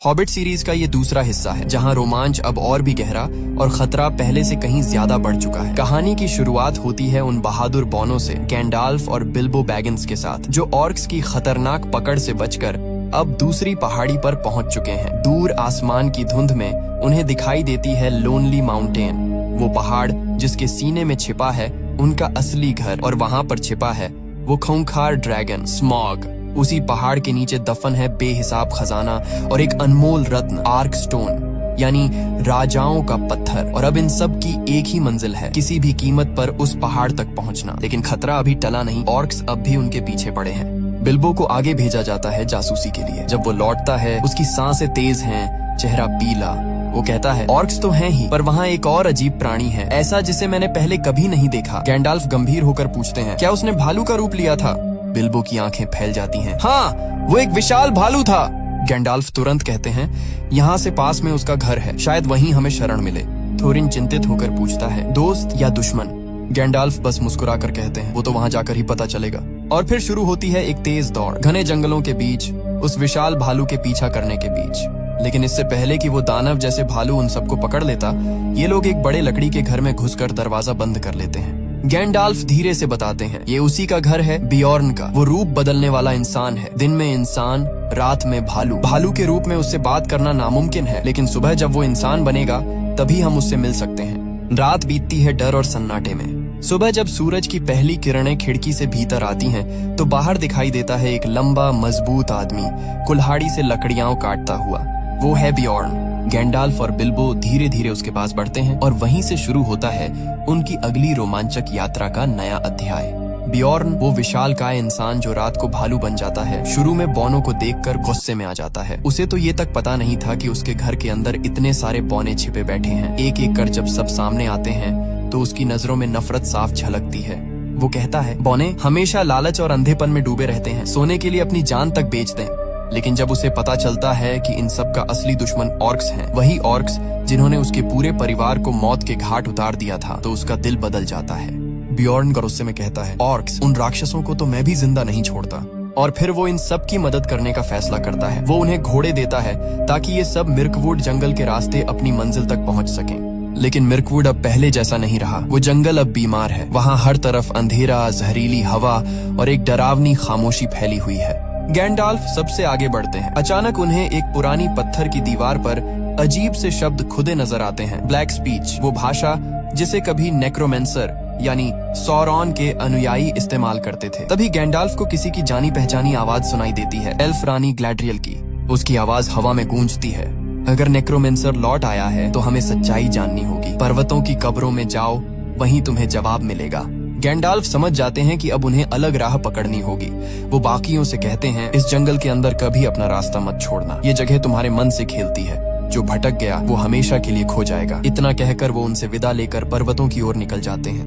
Hobbit series का ये दूसरा हिस्सा है जहां रोमांच अब और भी गहरा और खतरा पहले से कहीं ज्यादा बढ़ चुका है। कहानी की शुरुआत होती है उन बहादुर बॉनों से, गैंडाल्फ और बिल्बो बैगिंस के साथ, जो ऑर्क्स की खतरनाक पकड़ से बचकर अब दूसरी पहाड़ी पर पहुंच चुके हैं। दूर आसमान की धुंध में उन्हें दिखाई देती है लोनली माउंटेन, वो पहाड़ जिसके सीने में छिपा है उनका असली घर, और वहां पर छिपा है वो खूंखार ड्रैगन स्मॉग। उसी पहाड़ के नीचे दफन है बेहिसाब खजाना और एक अनमोल रत्न, आर्क स्टोन, यानी राजाओं का पत्थर। और अब इन सब की एक ही मंजिल है, किसी भी कीमत पर उस पहाड़ तक पहुंचना। लेकिन खतरा अभी टला नहीं, ऑर्क्स अब भी उनके पीछे पड़े हैं। बिल्बो को आगे भेजा जाता है जासूसी के लिए। जब वो लौटता है उसकी सांसें तेज हैं, चेहरा पीला। वो कहता है ऑर्क्स तो हैं ही, पर वहाँ एक और अजीब प्राणी है, ऐसा जिसे मैंने पहले कभी नहीं देखा। गैंडाल्फ गंभीर होकर पूछते हैं, क्या उसने भालू का रूप लिया था? बिल्बो की आंखें फैल जाती हैं। हाँ, वो एक विशाल भालू था। गैंडाल्फ तुरंत कहते हैं, यहाँ से पास में उसका घर है, शायद वहीं हमें शरण मिले। थोरिन चिंतित होकर पूछता है, दोस्त या दुश्मन? गैंडाल्फ बस मुस्कुरा कर कहते हैं, वो तो वहाँ जाकर ही पता चलेगा। और फिर शुरू होती है एक तेज दौड़, घने जंगलों के बीच, उस विशाल भालू के पीछा करने के बीच। लेकिन इससे पहले कि वो दानव जैसे भालू उन सबको पकड़ लेता, ये लोग एक बड़े लकड़ी के घर में घुसकर दरवाजा बंद कर लेते हैं। गैंडाल्फ धीरे से बताते हैं, ये उसी का घर है, बियॉर्न का। वो रूप बदलने वाला इंसान है, दिन में इंसान, रात में भालू। भालू के रूप में उससे बात करना नामुमकिन है, लेकिन सुबह जब वो इंसान बनेगा तभी हम उससे मिल सकते हैं। रात बीतती है डर और सन्नाटे में। सुबह जब सूरज की पहली किरणें खिड़की से भीतर आती हैं, तो बाहर दिखाई देता है एक लंबा मजबूत आदमी, कुल्हाड़ी से लकड़ियां काटता हुआ। वो है बियॉर्न। गैंडाल्फ और बिल्बो धीरे धीरे उसके पास बढ़ते हैं और वहीं से शुरू होता है उनकी अगली रोमांचक यात्रा का नया अध्याय। बियॉर्न वो विशालकाय इंसान जो रात को भालू बन जाता है, शुरू में बौनों को देखकर गुस्से में आ जाता है। उसे तो ये तक पता नहीं था कि उसके घर के अंदर इतने सारे बौने छिपे बैठे हैं। एक एक कर जब सब सामने आते हैं तो उसकी नजरों में नफरत साफ झलकती है। वो कहता है, बौने हमेशा लालच और अंधेपन में डूबे रहते हैं, सोने के लिए अपनी जान तक बेच दें। लेकिन जब उसे पता चलता है कि इन सब का असली दुश्मन ऑर्क्स हैं, वही ऑर्क्स जिन्होंने उसके पूरे परिवार को मौत के घाट उतार दिया था, तो उसका दिल बदल जाता है। बियॉर्न गुस्से में कहता है, ऑर्क्स, उन राक्षसों को तो मैं भी जिंदा नहीं छोड़ता। और फिर वो इन सब की मदद करने का फैसला करता है। वो उन्हें घोड़े देता है ताकि ये सब मिर्कवुड जंगल के रास्ते अपनी मंजिल तक पहुँच सकें। लेकिन मिर्कवुड अब पहले जैसा नहीं रहा। वो जंगल अब बीमार है। वहाँ हर तरफ अंधेरा, जहरीली हवा और एक डरावनी खामोशी फैली हुई है। गैंडाल्फ सबसे आगे बढ़ते हैं। अचानक उन्हें एक पुरानी पत्थर की दीवार पर अजीब से शब्द खुदे नजर आते हैं। ब्लैक स्पीच, वो भाषा जिसे कभी नेक्रोमेंसर यानी सौरॉन के अनुयायी इस्तेमाल करते थे। तभी गैंडाल्फ को किसी की जानी पहचानी आवाज सुनाई देती है, एल्फ रानी ग्लैड्रियल की। उसकी आवाज हवा में गूंजती है, अगर नेक्रोमेंसर लौट आया है तो हमें सच्चाई जाननी होगी। पर्वतों की कब्रों में जाओ, वहीं तुम्हें जवाब मिलेगा। गैंडाल्फ समझ जाते हैं कि अब उन्हें अलग राह पकड़नी होगी। वो बाकियों से कहते हैं, इस जंगल के अंदर कभी अपना रास्ता मत छोड़ना। ये जगह तुम्हारे मन से खेलती है, जो भटक गया वो हमेशा के लिए खो जाएगा। इतना कहकर वो उनसे विदा लेकर पर्वतों की ओर निकल जाते हैं।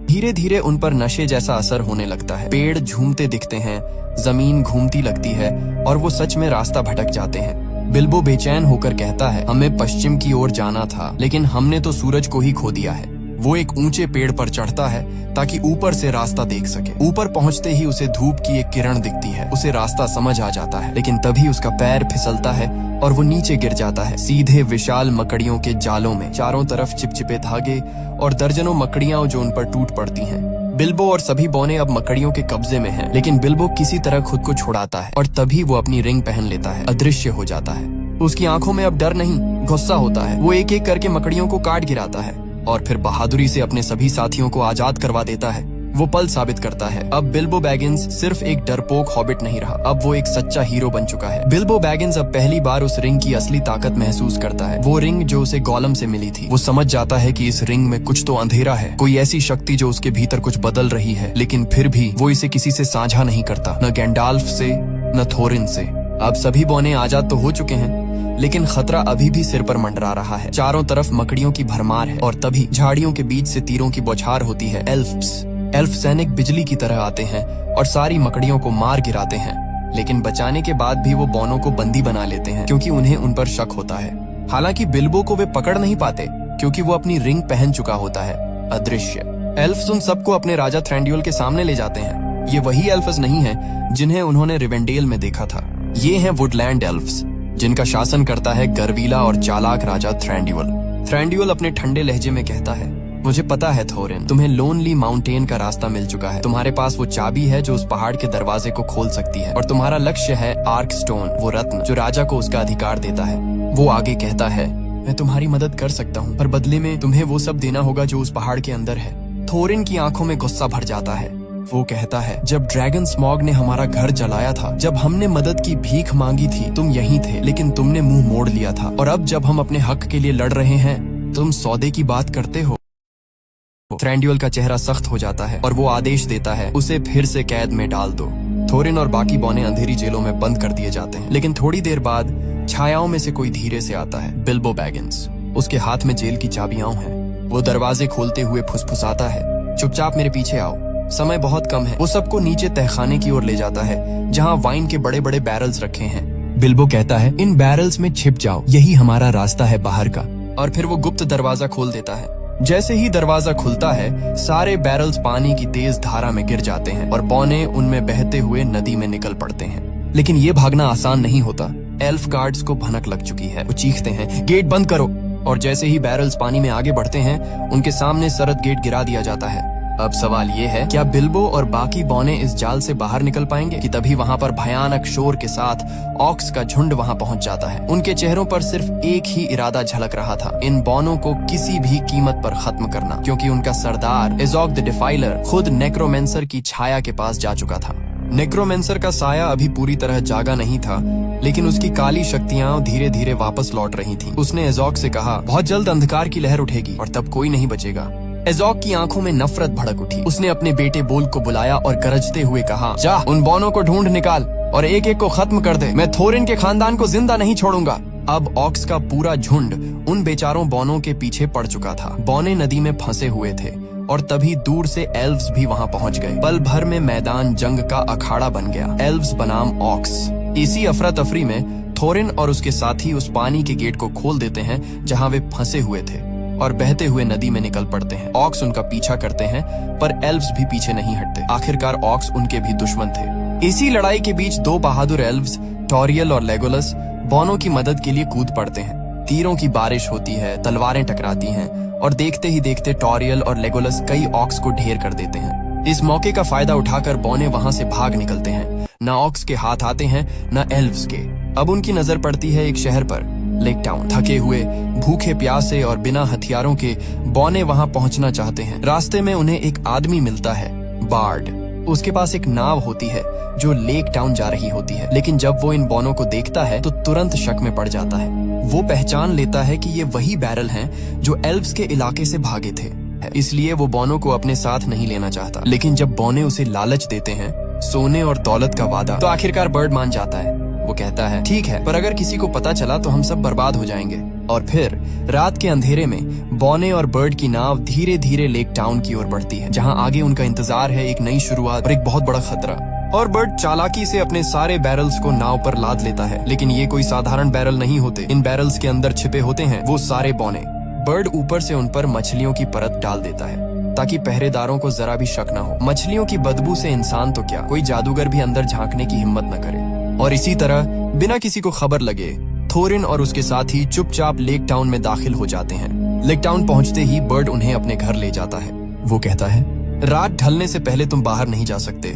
धीरे धीरे उन पर नशे जैसा असर होने लगता है। पेड़ झूमते दिखते हैं, जमीन घूमती लगती है और वो सच में रास्ता भटक जाते हैं। बिल्बो बेचैन होकर कहता है, हमें पश्चिम की ओर जाना था, लेकिन हमने तो सूरज को ही खो दिया है। वो एक ऊंचे पेड़ पर चढ़ता है ताकि ऊपर से रास्ता देख सके। ऊपर पहुंचते ही उसे धूप की एक किरण दिखती है। उसे रास्ता समझ आ जाता है, लेकिन तभी उसका पैर फिसलता है और वो नीचे गिर जाता है, सीधे विशाल मकड़ियों के जालों में। चारों तरफ चिपचिपे धागे और दर्जनों मकड़ियां जो उन पर टूट पड़ती हैं। बिल्बो और सभी बौने अब मकड़ियों के कब्जे में हैं, लेकिन बिल्बो किसी तरह खुद को छुड़ाता है और तभी वो अपनी रिंग पहन लेता है, अदृश्य हो जाता है। उसकी आंखों में अब डर नहीं, गुस्सा होता है। वो एक एक करके मकड़ियों को काट गिराता है और फिर बहादुरी से अपने सभी साथियों को आजाद करवा देता है। वो पल साबित करता है, अब बिल्बो बैगिंस सिर्फ एक डरपोक हॉबिट नहीं रहा, अब वो एक सच्चा हीरो बन चुका है। बिल्बो बैगिंस अब पहली बार उस रिंग की असली ताकत महसूस करता है। वो रिंग जो उसे गोलम से मिली थी। वो समझ जाता है कि इस रिंग में कुछ तो अंधेरा है, कोई ऐसी शक्ति जो उसके भीतर कुछ बदल रही है, लेकिन फिर भी वो इसे किसी से साझा नहीं करता, न गैंडाल्फ से न थोरिन से। अब सभी बौने आजाद तो हो चुके हैं, लेकिन खतरा अभी भी सिर पर मंडरा रहा है। चारों तरफ मकड़ियों की भरमार है और तभी झाड़ियों के बीच से तीरों की बौछार होती है। एल्फ सैनिक बिजली की तरह आते हैं और सारी मकड़ियों को मार गिराते हैं, लेकिन बचाने के बाद भी वो बौनों को बंदी बना लेते हैं, क्योंकि उन्हें उन पर शक होता है। हालांकि बिल्बो को वे पकड़ नहीं पाते, क्योंकि वो अपनी रिंग पहन चुका होता है, अदृश्य। एल्फ्स उन सबको अपने राजा थ्रेंड्यूल के सामने ले जाते हैं। ये वही एल्फ्स नहीं है जिन्हें उन्होंने रिवेंडेल में देखा था। ये हैं वुडलैंड एल्फ्स, जिनका शासन करता है गर्वीला और चालाक राजा थ्रैंड्यूल। थ्रैंड्यूल अपने ठंडे लहजे में कहता है, मुझे पता है थोरिन, तुम्हें लोनली माउंटेन का रास्ता मिल चुका है। तुम्हारे पास वो चाबी है जो उस पहाड़ के दरवाजे को खोल सकती है, और तुम्हारा लक्ष्य है आर्क स्टोन, वो रत्न जो राजा को उसका अधिकार देता है। वो आगे कहता है, मैं तुम्हारी मदद कर सकता हूँ, पर बदले में तुम्हें वो सब देना होगा जो उस पहाड़ के अंदर है। थोरिन की आंखों में गुस्सा भर जाता है। वो कहता है, जब ड्रैगन स्मॉग ने हमारा घर जलाया था, जब हमने मदद की भीख मांगी थी, तुम यहीं थे, लेकिन तुमने मुंह मोड़ लिया था। और अब जब हम अपने हक के लिए लड़ रहे हैं, तुम सौदे की बात करते हो। थ्रैंड्यूल का चेहरा सख्त हो जाता है और वो आदेश देता है, उसे फिर से कैद में डाल दो। थोरिन और बाकी बौने अंधेरी जेलों में बंद कर दिए जाते हैं। लेकिन थोड़ी देर बाद छायाओं में से कोई धीरे से आता है, बिल्बो बैगिंस। उसके हाथ में जेल की चाबियां हैं। वो दरवाजे खोलते हुए फुसफुसाता है, चुपचाप मेरे पीछे आओ, समय बहुत कम है। वो सबको नीचे तहखाने की ओर ले जाता है, जहाँ वाइन के बड़े बड़े बैरल्स रखे हैं। बिल्बो कहता है, इन बैरल्स में छिप जाओ, यही हमारा रास्ता है बाहर का। और फिर वो गुप्त दरवाजा खोल देता है। जैसे ही दरवाजा खुलता है, सारे बैरल्स पानी की तेज धारा में गिर जाते हैं और बौने उनमें बहते हुए नदी में निकल पड़ते हैं। लेकिन ये भागना आसान नहीं होता। एल्फ गार्ड्स को भनक लग चुकी है। वो चीखते हैं, गेट बंद करो। और जैसे ही बैरल्स पानी में आगे बढ़ते हैं, उनके सामने सरद गेट गिरा दिया जाता है। अब सवाल ये है, क्या बिल्बो और बाकी बौने इस जाल से बाहर निकल पाएंगे? कि तभी वहाँ पर भयानक शोर के साथ ऑक्स का झुंड वहाँ पहुँच जाता है। उनके चेहरों पर सिर्फ एक ही इरादा झलक रहा था, इन बौनों को किसी भी कीमत पर खत्म करना, क्योंकि उनका सरदार एज़ोग द डिफाइलर खुद नेक्रोमेंसर की छाया के पास जा चुका था। नेक्रोमेंसर का साया अभी पूरी तरह जागा नहीं था, लेकिन उसकी काली शक्तियाँ धीरे धीरे वापस लौट रही थीं। उसने एज़ोग से कहा, बहुत जल्द अंधकार की लहर उठेगी और तब कोई नहीं बचेगा। एज़ोग की आंखों में नफरत भड़क उठी। उसने अपने बेटे बोल्क को बुलाया और गरजते हुए कहा, जा उन बौनों को ढूंढ निकाल और एक एक को खत्म कर दे। मैं थोरिन के खानदान को जिंदा नहीं छोड़ूंगा। अब ऑक्स का पूरा झुंड उन बेचारों बौनों के पीछे पड़ चुका था। बौने नदी में फंसे हुए थे और तभी दूर से एल्व्स भी वहाँ पहुँच गए। पल भर में मैदान जंग का अखाड़ा बन गया। एल्व्स बनाम ऑक्स। इसी अफरा तफरी में थोरिन और उसके साथी उस पानी के गेट को खोल देते हैं जहाँ वे फंसे हुए थे और बहते हुए नदी में निकल पड़ते हैं। ऑक्स उनका पीछा करते हैं, पर एल्व्स भी पीछे नहीं हटते। आखिरकार ऑक्स उनके भी दुश्मन थे। इसी लड़ाई के बीच दो बहादुर एल्व्स, टोरियल और लेगोलस, बौनों की मदद के लिए कूद पड़ते हैं। तीरों की बारिश होती है, तलवारें टकराती हैं और देखते ही देखते टोरियल और लेगोलस कई ऑक्स को ढेर कर देते हैं। इस मौके का फायदा उठाकर बौने वहाँ से भाग निकलते हैं। न ऑक्स के हाथ आते हैं न एल्व्स के। अब उनकी नजर पड़ती है एक शहर पर, लेक टाउन। थके हुए, भूखे प्यासे और बिना हथियारों के बौने वहाँ पहुँचना चाहते हैं। रास्ते में उन्हें एक आदमी मिलता है, बार्ड। उसके पास एक नाव होती है जो लेक टाउन जा रही होती है, लेकिन जब वो इन बौनों को देखता है तो तुरंत शक में पड़ जाता है। वो पहचान लेता है कि ये वही बैरल हैं जो एल्व्स के इलाके से भागे थे, इसलिए वो बौनों को अपने साथ नहीं लेना चाहता। लेकिन जब बौने उसे लालच देते हैं, सोने और दौलत का वादा, तो आखिरकार बर्ड मान जाता है। वो कहता है, ठीक है, पर अगर किसी को पता चला तो हम सब बर्बाद हो जाएंगे। और फिर रात के अंधेरे में बौने और बर्ड की नाव धीरे धीरे लेक टाउन की ओर बढ़ती है, जहाँ आगे उनका इंतजार है एक नई शुरुआत और एक बहुत बड़ा खतरा। और बर्ड चालाकी से अपने सारे बैरल्स को नाव पर लाद लेता है, लेकिन ये कोई साधारण बैरल नहीं होते। इन बैरल्स के अंदर छिपे होते हैं वो सारे बौने। बर्ड ऊपर से उन पर मछलियों की परत डाल देता है ताकि पहरेदारों को जरा भी शक न हो। मछलियों की बदबू से इंसान तो क्या, कोई जादूगर भी अंदर झांकने की हिम्मत न करे। और इसी तरह बिना किसी को खबर लगे थोरिन और उसके साथी चुपचाप लेक टाउन में दाखिल हो जाते हैं। लेक टाउन पहुंचते ही बर्ड उन्हें अपने घर ले जाता है। वो कहता है, रात ढलने से पहले तुम बाहर नहीं जा सकते।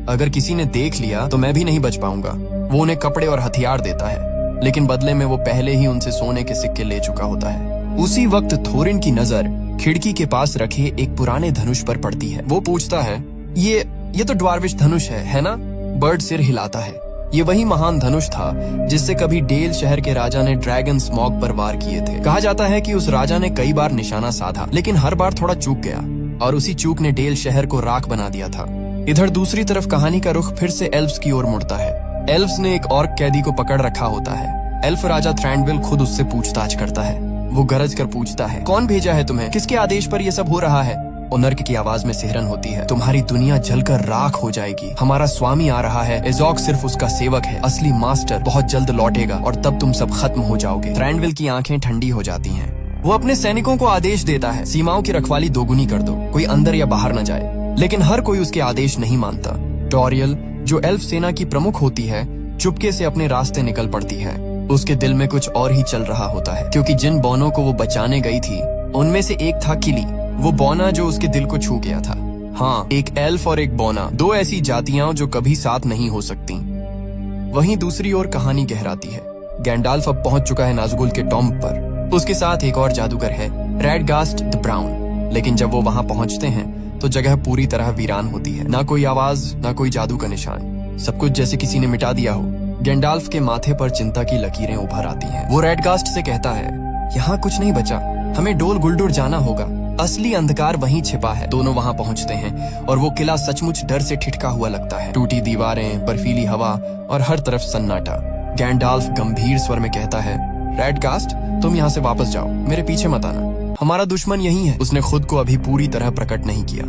अगर किसी ने देख लिया तो मैं भी नहीं बच पाऊंगा। वो उन्हें कपड़े और हथियार देता है, लेकिन बदले में वो पहले ही उनसे सोने के सिक्के ले चुका होता है। उसी वक्त थोरिन की नजर खिड़की के पास रखे एक पुराने धनुष पर पड़ती है। वो पूछता है, ये तो ड्वार्विश धनुष है ना? बर्ड सिर हिलाता है। ये वही महान धनुष था जिससे कभी डेल शहर के राजा ने ड्रैगन स्मॉग पर वार किए थे। कहा जाता है कि उस राजा ने कई बार निशाना साधा, लेकिन हर बार थोड़ा चूक गया और उसी चूक ने डेल शहर को राख बना दिया था। इधर दूसरी तरफ कहानी का रुख फिर से एल्व्स की ओर मुड़ता है। एल्व्स ने एक ऑर्क कैदी को पकड़ रखा होता है। एल्फ राजा थ्रैंडविल खुद उससे पूछताछ करता है। वो गरज कर पूछता है, कौन भेजा है तुम्हें? किसके आदेश पर ये सब हो रहा है? उनर्क की आवाज में सिहरन होती है, तुम्हारी दुनिया जलकर राख हो जाएगी। हमारा स्वामी आ रहा है। एज़ोग सिर्फ उसका सेवक है। असली मास्टर बहुत जल्द लौटेगा और तब तुम सब खत्म हो जाओगे। थ्रैंडविल की आंखें ठंडी हो जाती हैं। वो अपने सैनिकों को आदेश देता है, सीमाओं की रखवाली दोगुनी कर दो, कोई अंदर या बाहर न जाए। लेकिन हर कोई उसके आदेश नहीं मानता। टोरियल, जो एल्फ सेना की प्रमुख होती है, चुपके से अपने रास्ते निकल पड़ती है। उसके दिल में कुछ और ही चल रहा होता है, क्योंकि जिन बौनों को वो बचाने गई थी उनमें से एक था किली, वो बौना जो उसके दिल को छू गया था। हाँ, एक एल्फ और एक बौना, दो ऐसी जातियां जो कभी साथ नहीं हो सकती। वहीं दूसरी ओर कहानी गहराती है। गैंडाल्फ अब पहुंच चुका है नाज़गुल के टॉम्ब पर। उसके साथ एक और जादूगर है, रेडगास्ट द ब्राउन। लेकिन जब वो वहां पहुंचते हैं तो जगह पूरी तरह वीरान होती है। ना कोई आवाज, ना कोई जादू का निशान, सब कुछ जैसे किसी ने मिटा दिया हो। गैंडाल्फ के माथे पर चिंता की लकीरें उभर आती हैं। वो रेडगास्ट से कहता है, यहाँ कुछ नहीं बचा, हमें डोल गुलडुर जाना होगा, असली अंधकार वहीं छिपा है। दोनों वहां पहुंचते हैं और वो किला सचमुच डर से ठिठका हुआ लगता है। टूटी दीवारें, बर्फीली हवा और हर तरफ सन्नाटा। गैंडाल्फ गंभीर स्वर में कहता है, रेडगास्ट, तुम यहाँ से वापस जाओ, मेरे पीछे मत आना, हमारा दुश्मन यही है। उसने खुद को अभी पूरी तरह प्रकट नहीं किया,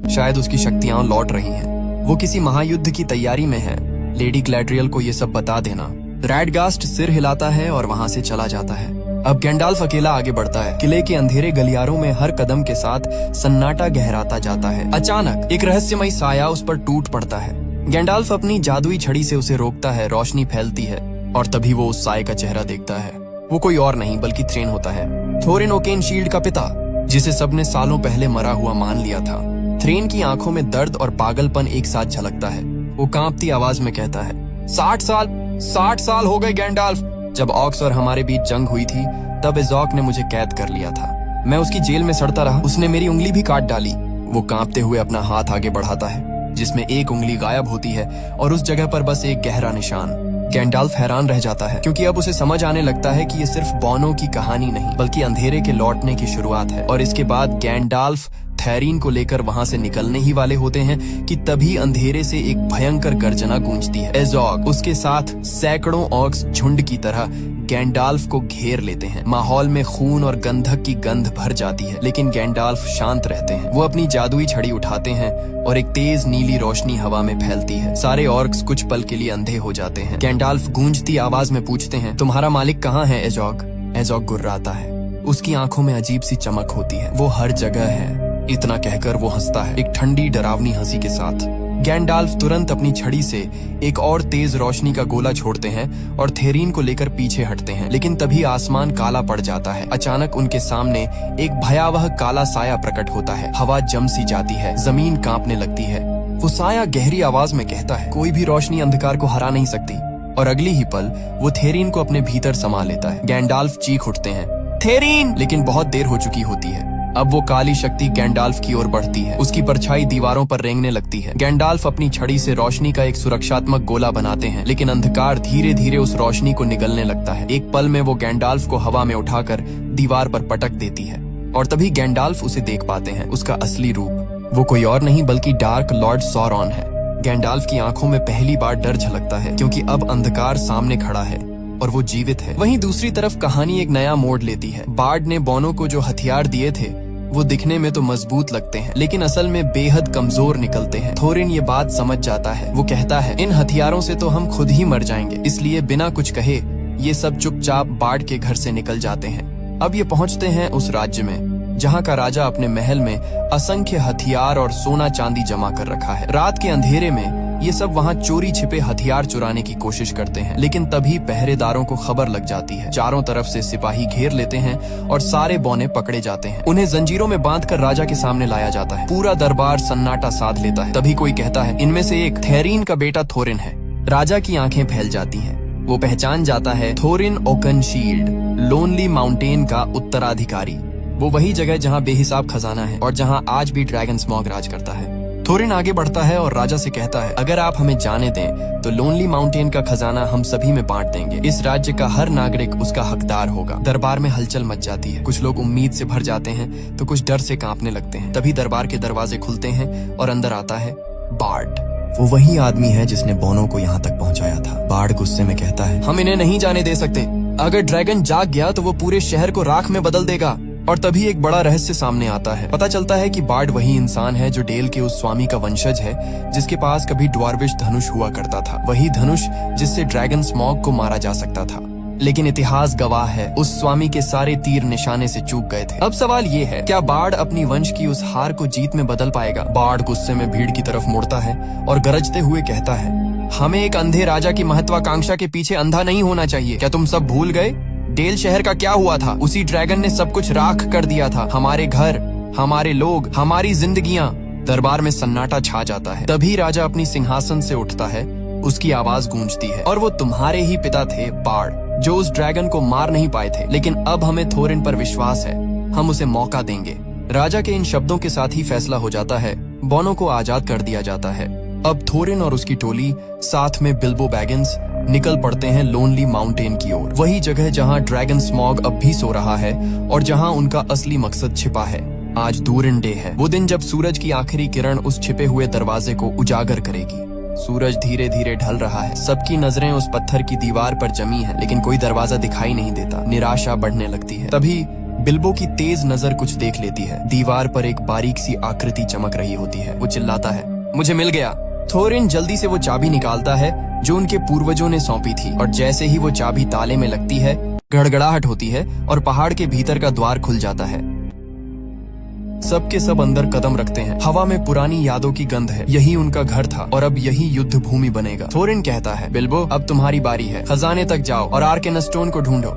शायद उसकी शक्तियां लौट रही हैं। वो किसी महायुद्ध की तैयारी में है। लेडी ग्लैड्रियल को ये सब बता देना। रेडगास्ट सिर हिलाता है और वहां से चला जाता है। अब गैंडाल्फ अकेला आगे बढ़ता है। किले के अंधेरे गलियारों में हर कदम के साथ सन्नाटा गहराता जाता है। अचानक एक रहस्यमय साया उस पर टूट पड़ता है। गैंडाल्फ अपनी जादुई छड़ी से उसे रोकता है। रोशनी फैलती है और तभी वो उस साये का चेहरा देखता है। वो कोई और नहीं बल्कि थ्रेन होता है, थोरिन ओकेनशील्ड का पिता, जिसे सबने सालों पहले मरा हुआ मान लिया था। थ्रेन की आंखों में दर्द और पागलपन एक साथ झलकता है। वो कांपती आवाज में कहता है, 60 साल हो गए गैंडाल्फ। जब ऑक्स और हमारे बीच जंग हुई थी तब एज़ोक ने मुझे कैद कर लिया था। मैं उसकी जेल में सड़ता रहा, उसने मेरी उंगली भी काट डाली। वो कांपते हुए अपना हाथ आगे बढ़ाता है जिसमें एक उंगली गायब होती है और उस जगह पर बस एक गहरा निशान। गैंडाल्फ हैरान रह जाता है क्योंकि अब उसे समझ आने लगता है कि ये सिर्फ बौनों की कहानी नहीं बल्कि अंधेरे के लौटने की शुरुआत है। और इसके बाद गैंडाल्फ थेरिन को लेकर वहां से निकलने ही वाले होते हैं कि तभी अंधेरे से एक भयंकर गर्जना गूंजती है। एज़ोक उसके साथ सैकड़ों ऑर्क्स झुंड की तरह गैंडाल्फ को घेर लेते हैं। माहौल में खून और गंधक की गंध भर जाती है, लेकिन गैंडाल्फ शांत रहते हैं। वो अपनी जादुई छड़ी उठाते हैं और एक तेज नीली रोशनी हवा में फैलती है। सारे ऑर्क्स कुछ पल के लिए अंधे हो जाते हैं। गैंडाल्फ गूंजती आवाज में पूछते हैं, तुम्हारा मालिक कहाँ है एज़ोक? एज़ोक गुर्राता है। उसकी आंखों में अजीब सी चमक होती है। वो हर जगह है। इतना कहकर वो हंसता है, एक ठंडी डरावनी हंसी के साथ। गैंडाल्फ तुरंत अपनी छड़ी से एक और तेज रोशनी का गोला छोड़ते हैं और थेरिन को लेकर पीछे हटते हैं। लेकिन तभी आसमान काला पड़ जाता है। अचानक उनके सामने एक भयावह काला साया प्रकट होता है। हवा जम सी जाती है, जमीन कांपने लगती है। वो साया गहरी आवाज में कहता है, कोई भी रोशनी अंधकार को हरा नहीं सकती। और अगली ही पल वो थेरिन को अपने भीतर समा लेता है। गैंडाल्फ चीख उठते हैं, थेरिन! लेकिन बहुत देर हो चुकी होती है। अब वो काली शक्ति गैंडाल्फ की ओर बढ़ती है। उसकी परछाई दीवारों पर रेंगने लगती है। गैंडाल्फ अपनी छड़ी से रोशनी का एक सुरक्षात्मक गोला बनाते हैं, लेकिन अंधकार धीरे धीरे उस रोशनी को निगलने लगता है। एक पल में वो गैंडाल्फ को हवा में उठाकर दीवार पर पटक देती है और तभी गैंडाल्फ उसे देख पाते हैं, उसका असली रूप। वो कोई और नहीं बल्कि डार्क लॉर्ड सौरॉन है। गैंडाल्फ की आंखों में पहली बार डर झलकता है क्योंकि अब अंधकार सामने खड़ा है और वो जीवित है। वहीं दूसरी तरफ कहानी एक नया मोड़ लेती है। बार्ड ने बौनों को जो हथियार दिए थे वो दिखने में तो मजबूत लगते हैं, लेकिन असल में बेहद कमजोर निकलते हैं। थोरिन ये बात समझ जाता है। वो कहता है, इन हथियारों से तो हम खुद ही मर जाएंगे। इसलिए बिना कुछ कहे ये सब चुपचाप बार्ड के घर से निकल जाते हैं। अब ये पहुंचते हैं उस राज्य में जहाँ का राजा अपने महल में असंख्य हथियार और सोना चांदी जमा कर रखा है। रात के अंधेरे में ये सब वहाँ चोरी छिपे हथियार चुराने की कोशिश करते हैं, लेकिन तभी पहरेदारों को खबर लग जाती है। चारों तरफ से सिपाही घेर लेते हैं और सारे बौने पकड़े जाते हैं। उन्हें जंजीरों में बांधकर राजा के सामने लाया जाता है। पूरा दरबार सन्नाटा साध लेता है। तभी कोई कहता है, इनमें से एक थेरिन का बेटा थोरिन है। राजा की आंखें फैल जाती हैं। वो पहचान जाता है थोरिन ओकेनशील्ड, लोनली माउंटेन का उत्तराधिकारी। वो वही जगह जहाँ बेहिसाब खजाना है और जहाँ आज भी ड्रैगन स्मॉग राज करता है। थोरिन आगे बढ़ता है और राजा से कहता है, अगर आप हमें जाने दें तो लोनली माउंटेन का खजाना हम सभी में बांट देंगे। इस राज्य का हर नागरिक उसका हकदार होगा। दरबार में हलचल मच जाती है। कुछ लोग उम्मीद से भर जाते हैं तो कुछ डर से कांपने लगते हैं। तभी दरबार के दरवाजे खुलते हैं और अंदर आता है बार्ड। वो वही आदमी है जिसने बौनों को यहाँ तक पहुँचाया था। बार्ड गुस्से में कहता है, हम इन्हें नहीं जाने दे सकते। अगर ड्रैगन जाग गया तो वो पूरे शहर को राख में बदल देगा। और तभी एक बड़ा रहस्य सामने आता है। पता चलता है कि बार्ड वही इंसान है जो डेल के उस स्वामी का वंशज है जिसके पास कभी ड्वार्विश धनुष हुआ करता था। वही धनुष जिससे ड्रैगन स्मॉग को मारा जा सकता था। लेकिन इतिहास गवाह है, उस स्वामी के सारे तीर निशाने से चूक गए थे। अब सवाल ये है, क्या बार्ड अपनी वंश की उस हार को जीत में बदल पाएगा? बार्ड गुस्से में भीड़ की तरफ मुड़ता है और गरजते हुए कहता है, हमें एक अंधे राजा की महत्वाकांक्षा के पीछे अंधा नहीं होना चाहिए। क्या तुम सब भूल गए डेल शहर का क्या हुआ था? उसी ड्रैगन ने सब कुछ राख कर दिया था, हमारे घर, हमारे लोग, हमारी जिंदगियां। दरबार में सन्नाटा छा जाता है। तभी राजा अपनी सिंहासन से उठता है, उसकी आवाज गूंजती है, और वो तुम्हारे ही पिता थे बाड़, जो उस ड्रैगन को मार नहीं पाए थे। लेकिन अब हमें थोरिन पर विश्वास है, हम उसे मौका देंगे। राजा के इन शब्दों के साथ ही फैसला हो जाता है, बॉनो को आजाद कर दिया जाता है। अब थोरिन और उसकी टोली साथ में बिल्बो बैगिंस निकल पड़ते हैं लोनली माउंटेन की ओर, वही जगह जहां ड्रैगन स्मॉग अब भी सो रहा है और जहां उनका असली मकसद छिपा है। आज दूरिन डे है, वो दिन जब सूरज की आखिरी किरण उस छिपे हुए दरवाजे को उजागर करेगी। सूरज धीरे धीरे ढल रहा है, सबकी नजरें उस पत्थर की दीवार पर जमी है, लेकिन कोई दरवाजा दिखाई नहीं देता। निराशा बढ़ने लगती है। तभी बिल्बो की तेज नजर कुछ देख लेती है। दीवार पर एक बारीक सी आकृति चमक रही होती है। वो चिल्लाता है, मुझे मिल गया। थोरिन जल्दी से वो चाबी निकालता है जो उनके पूर्वजों ने सौंपी थी, और जैसे ही वो चाबी ताले में लगती है, गड़गड़ाहट होती है और पहाड़ के भीतर का द्वार खुल जाता है। सबके सब अंदर कदम रखते हैं। हवा में पुरानी यादों की गंध है। यही उनका घर था और अब यही युद्ध भूमि बनेगा। थोरिन कहता है, बिल्बो अब तुम्हारी बारी है, खजाने तक जाओ और आर्केनस्टोन को ढूंढो।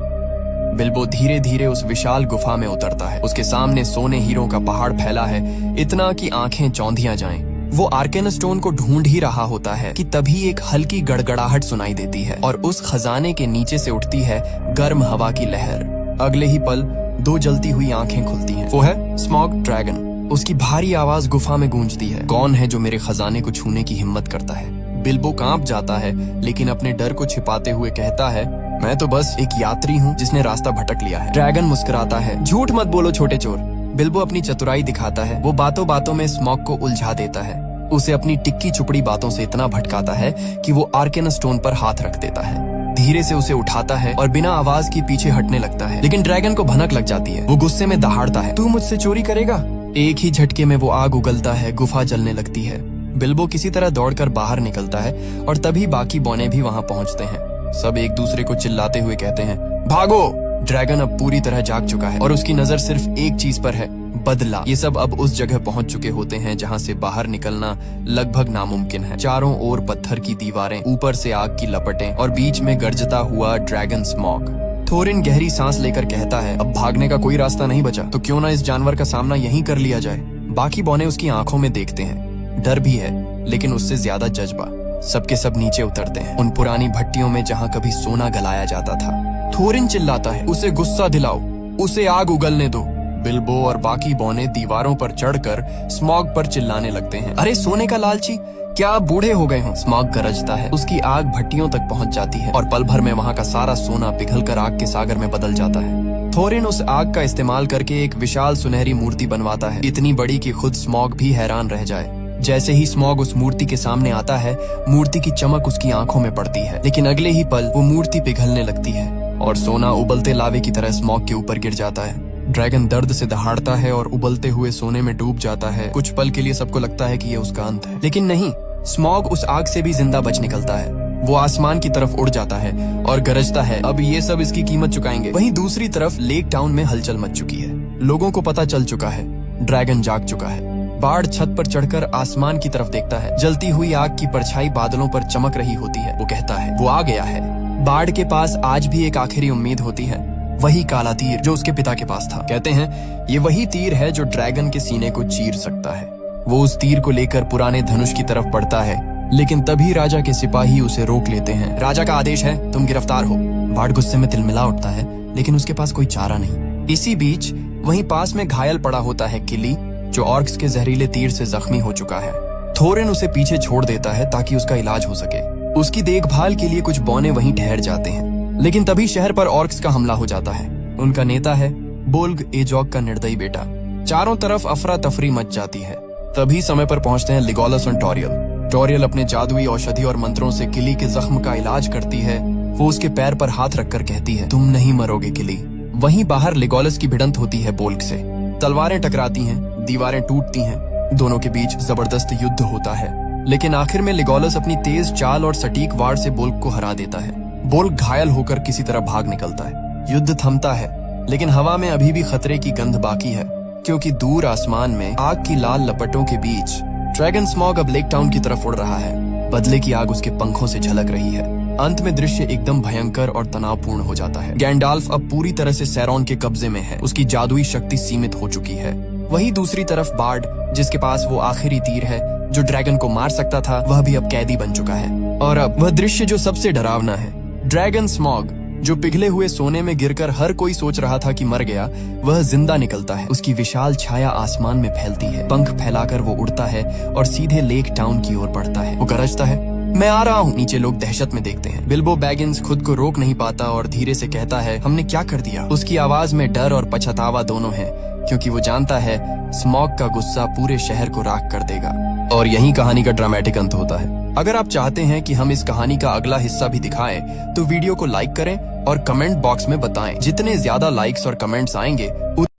बिल्बो धीरे धीरे उस विशाल गुफा में उतरता है। उसके सामने सोने हीरों का पहाड़ फैला है, इतना कि आंखें चौंधियां जाएं। वो आर्केनस्टोन को ढूंढ ही रहा होता है कि तभी एक हल्की गड़गड़ाहट सुनाई देती है और उस खजाने के नीचे से उठती है गर्म हवा की लहर। अगले ही पल दो जलती हुई आंखें खुलती हैं। वो है स्मॉग ड्रैगन। उसकी भारी आवाज गुफा में गूंजती है, कौन है जो मेरे खजाने को छूने की हिम्मत करता है? बिल्बो कांप जाता है, लेकिन अपने डर को छिपाते हुए कहता है, मैं तो बस एक यात्री हूँ जिसने रास्ता भटक लिया है। ड्रैगन मुस्कुराता है, झूठ मत बोलो छोटे चोर। बिल्बो अपनी चतुराई दिखाता है। वो बातों बातों में स्मॉग को उलझा देता है, उसे अपनी टिक्की चुपड़ी बातों से इतना भटकाता है कि वो आर्केनस्टोन पर हाथ रख देता है। धीरे से उसे उठाता है और बिना आवाज के पीछे हटने लगता है, लेकिन ड्रैगन को भनक लग जाती है। वो गुस्से में दहाड़ता है, तू मुझसे चोरी करेगा? एक ही झटके में वो आग उगलता है, गुफा जलने लगती है। बिल्बो किसी तरह दौड़कर बाहर निकलता है और तभी बाकी बौने भी वहाँ पहुँचते हैं। सब एक दूसरे को चिल्लाते हुए कहते हैं, भागो! ड्रैगन अब पूरी तरह जाग चुका है और उसकी नजर सिर्फ एक चीज पर है, बदला। ये सब अब उस जगह पहुंच चुके होते हैं जहां से बाहर निकलना लगभग नामुमकिन है। चारों ओर पत्थर की दीवारें, ऊपर से आग की लपटें और बीच में गरजता हुआ ड्रैगन स्मॉग। थोरिन गहरी सांस लेकर कहता है, अब भागने का कोई रास्ता नहीं बचा, तो क्यों ना इस जानवर का सामना यहीं कर लिया जाए। बाकी बौने उसकी आंखों में देखते हैं, डर भी है लेकिन उससे ज्यादा जज्बा। सबके सब नीचे उतरते हैं, उन पुरानी भट्टियों में जहाँ कभी सोना गलाया जाता था। थोरिन चिल्लाता है, उसे गुस्सा दिलाओ, उसे आग उगलने दो। बिल्बो और बाकी बौने दीवारों पर चढ़कर स्मॉग पर चिल्लाने लगते हैं, अरे सोने का लालची, क्या आप बूढ़े हो गए हो? स्मॉग गरजता है, उसकी आग भट्टियों तक पहुंच जाती है और पल भर में वहां का सारा सोना पिघलकर आग के सागर में बदल जाता है। थोरिन उस आग का इस्तेमाल करके एक विशाल सुनहरी मूर्ति बनवाता है, इतनी बड़ी कि खुद स्मॉग भी हैरान रह जाए। जैसे ही स्मॉग उस मूर्ति के सामने आता है, मूर्ति की चमक उसकी आंखों में पड़ती है, लेकिन अगले ही पल वो मूर्ति पिघलने लगती है और सोना उबलते लावे की तरह स्मॉग के ऊपर गिर जाता है। ड्रैगन दर्द से दहाड़ता है और उबलते हुए सोने में डूब जाता है। कुछ पल के लिए सबको लगता है कि ये उसका अंत है, लेकिन नहीं, स्मॉग उस आग से भी जिंदा बच निकलता है। वो आसमान की तरफ उड़ जाता है और गरजता है, अब ये सब इसकी कीमत चुकाएंगे। वहीं दूसरी तरफ लेक टाउन में हलचल मच चुकी है। लोगों को पता चल चुका है, ड्रैगन जाग चुका है। बाड़ छत पर चढ़कर आसमान की तरफ देखता है। जलती हुई आग की परछाई बादलों पर चमक रही होती है। वो कहता है, वो आ गया है। बाड़ के पास आज भी एक आखिरी उम्मीद होती है, वही काला तीर जो उसके पिता के पास था। कहते हैं ये वही तीर है जो ड्रैगन के सीने को चीर सकता है। वो उस तीर को लेकर पुराने धनुष की तरफ बढ़ता है, लेकिन तभी राजा के सिपाही उसे रोक लेते हैं। राजा का आदेश है, तुम गिरफ्तार हो। बाड़ गुस्से में तिलमिला उठता है, लेकिन उसके पास कोई चारा नहीं। इसी बीच वहीं पास में घायल पड़ा होता है किली, जो ऑर्क्स के जहरीले तीर से जख्मी हो चुका है। थोरिन उसे पीछे छोड़ देता है ताकि उसका इलाज हो सके। उसकी देखभाल के लिए कुछ बौने वहीं ठहर जाते हैं, लेकिन तभी शहर पर ऑर्क्स का हमला हो जाता है। उनका नेता है बोल्ग एजॉग का निर्दयी बेटा। चारों तरफ अफरा तफरी मच जाती है। तभी समय पर पहुंचते हैं लिगोलस और टोरियल। टोरियल अपने जादुई औषधि और मंत्रों से किली के जख्म का इलाज करती है। वो उसके पैर पर हाथ रखकर कहती है, तुम नहीं मरोगे किली। वहीं बाहर लिगोलस की भिड़ंत होती है बोल्ग से। तलवारें टकराती हैं, दीवारें टूटती हैं, दोनों के बीच जबरदस्त युद्ध होता है। लेकिन आखिर में लिगोलस अपनी तेज चाल और सटीक वार से बोल्ग को हरा देता है। बोल्ग घायल होकर किसी तरह भाग निकलता है। युद्ध थमता है, लेकिन हवा में अभी भी खतरे की गंध बाकी है, क्योंकि दूर आसमान में आग की लाल लपटों के बीच ड्रैगन स्मॉग अब लेक टाउन की तरफ उड़ रहा है। बदले की आग उसके पंखों से झलक रही है। अंत में दृश्य एकदम भयंकर और तनावपूर्ण हो जाता है। गैंडाल्फ अब पूरी तरह से सैरॉन के कब्जे में है। उसकी जादुई शक्ति सीमित हो चुकी है। वहीं दूसरी तरफ बार्ड, जिसके पास वो आखिरी तीर है जो ड्रैगन को मार सकता था, वह भी अब कैदी बन चुका है। और अब वह दृश्य जो सबसे डरावना है, ड्रैगन स्मॉग जो पिघले हुए सोने में गिरकर हर कोई सोच रहा था कि मर गया, वह जिंदा निकलता है। उसकी विशाल छाया आसमान में फैलती है। पंख फैलाकर वो उड़ता है और सीधे लेक टाउन की ओर बढ़ता है। वो गरजता है, मैं आ रहा हूँ। नीचे लोग दहशत में देखते हैं। बिल्बो बैगिंस खुद को रोक नहीं पाता और धीरे से कहता है, हमने क्या कर दिया। उसकी आवाज में डर और पछतावा दोनों है, क्योंकि वो जानता है स्मॉग का गुस्सा पूरे शहर को राख कर देगा। और यही कहानी का ड्रामेटिक अंत होता है। अगर आप चाहते हैं कि हम इस कहानी का अगला हिस्सा भी दिखाएं, तो वीडियो को लाइक करें और कमेंट बॉक्स में बताएं। जितने ज्यादा लाइक्स और कमेंट्स आएंगे